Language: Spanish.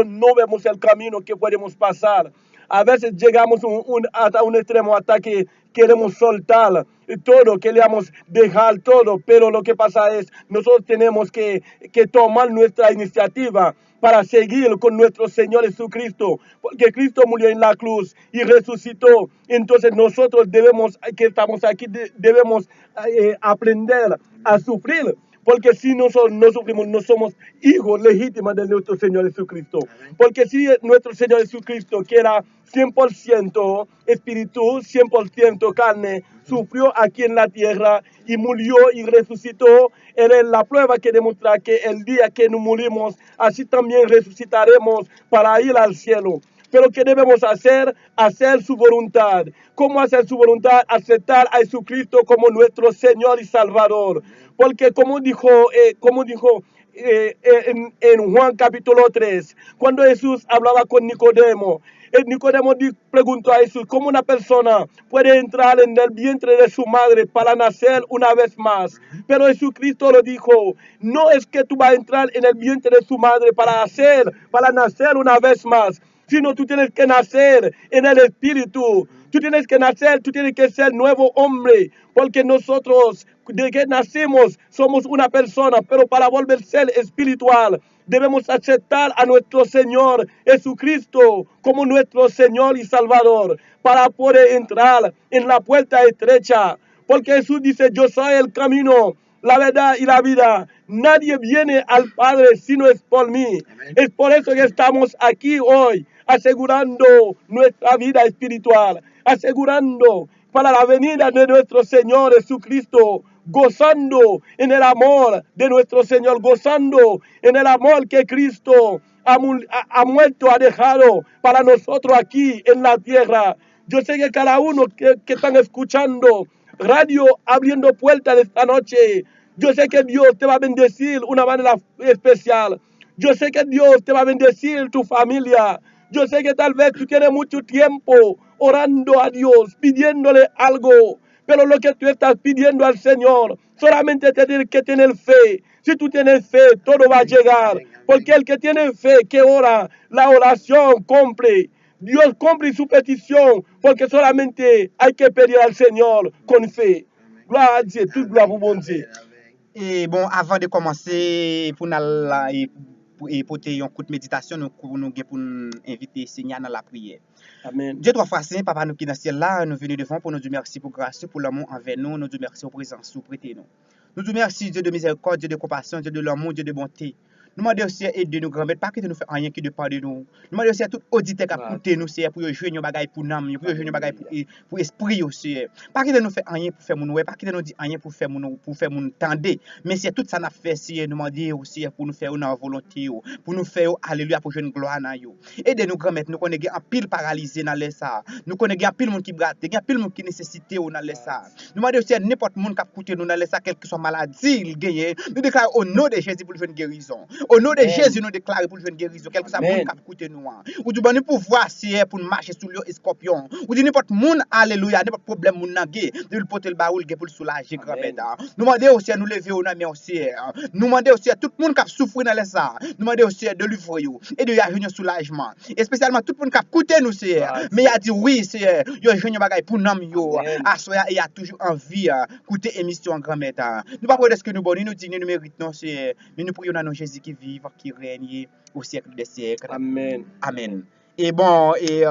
no vemos el camino que podemos pasar. A veces llegamos hasta un extremo hasta que queremos soltar todo, queremos dejar todo, pero lo que pasa es nosotros tenemos que tomar nuestra iniciativa para seguir con nuestro Señor Jesucristo, porque Cristo murió en la cruz y resucitó. Entonces nosotros debemos, que estamos aquí, debemos aprender a sufrir. Porque si nosotros no sufrimos, no somos hijos legítimos de nuestro Señor Jesucristo. Porque si nuestro Señor Jesucristo, que era 100% espíritu, 100% carne, sufrió aquí en la tierra y murió y resucitó, era la prueba que demuestra que el día que nos morimos, así también resucitaremos para ir al cielo. Pero ¿qué debemos hacer? Hacer su voluntad. ¿Cómo hacer su voluntad? Aceptar a Jesucristo como nuestro Señor y Salvador. Porque como dijo en Juan capítulo 3, cuando Jesús hablaba con Nicodemo, Nicodemo preguntó a Jesús, ¿cómo una persona puede entrar en el vientre de su madre para nacer una vez más? Pero Jesucristo lo dijo, no es que tú vas a entrar en el vientre de su madre para nacer una vez más, sino tú tienes que nacer en el Espíritu. Tú tienes que nacer, tú tienes que ser nuevo hombre, porque nosotros de que nacemos somos una persona, pero para volver a ser espiritual debemos aceptar a nuestro Señor Jesucristo como nuestro Señor y Salvador para poder entrar en la puerta estrecha, porque Jesús dice, yo soy el camino, la verdad y la vida. Nadie viene al Padre si no es por mí. Amén. Es por eso que estamos aquí hoy, asegurando nuestra vida espiritual, asegurando para la venida de nuestro Señor Jesucristo, gozando en el amor de nuestro Señor, gozando en el amor que Cristo ha muerto, ha dejado para nosotros aquí en la tierra. Yo sé que cada uno que están escuchando radio abriendo puertas esta noche, yo sé que Dios te va a bendecir de una manera especial. Yo sé que Dios te va a bendecir tu familia. Yo sé que tal vez tú tienes mucho tiempo orando a Dios, pidiéndole algo. Pero lo que tú estás pidiendo al Señor, solamente te tiene que tener fe. Si tú tienes fe, todo va a llegar. Porque el que tiene fe, que ora, la oración cumple. Dios cumple su petición, porque solamente hay que pedir al Señor con fe. Gloire à Dieu, toute gloire au bon Dieu. Et bon, avant de commencer, pour nous porter un coup de méditation, nous pour inviter Seigneur dans la prière. Amen. Dieu trois fois saint, papa nous qui dans le ciel là, nous venons devant pour nous dire merci pour grâce, pour l'amour envers nous, nous dire merci pour présence, pour prêter nous. Nous disons merci Dieu de miséricorde, Dieu de compassion, Dieu de l'amour, Dieu de bonté. Nous demandons aussi aider nous grand-mère, pas que nous fait rien qui dépend de nous. Nous demandons aussi à tout auditeur qui a écouté nous, c'est pour jouer nos bagailles pour nous, pour jouer nos bagailles pour esprit aussi. Pas que nous fait rien pour faire mon ouais, pas que nous dit rien pour faire mon tendre, mais c'est tout ça n'a fait si nous demander aussi pour nous faire une volonté, pour nous faire alléluia pour jouer gloire na yo. Aider nous grand-mère, nous connaît un pile paralysé dans les ça. Nous connaît un pile monde qui brate, un pile monde qui nécessité dans les ça. Nous demandons aussi à n'importe monde qui a écouté nous dans les ça, quelle que soit maladie, il gagne. Nous déclarons au nom de Jésus pour jouer une guérison. Au nom de Jésus, nous déclarons pour jouer une guérison. Quel que soit le monde qui a écouté nous. Ou du bon pouvoir si pour marcher sur le scorpion. Ou du n'importe monde, alléluia, n'importe problème, mon nagé, de porter le baoul pour le soulager, grand-mère. Nous demandons aussi à nous lever au nom de aussi. Nous demandons aussi à tout le monde qui a souffert dans les ça. Nous demandons aussi de livrer et de y avoir un soulagement. Et spécialement tout le monde qui a écouté nous, c'est. Mais il a dit oui, c'est. Il y a un bagage pour nous, yo. À soi, il y a toujours envie d'écouter émission grand-mère. Nous pas de ce que nous bonnes, nous disons, nous méritons, c'est. Mais nous prions dans nos Jésus qui vit, qui règne au siècle des siècles. Amen. Amen. Et bon, et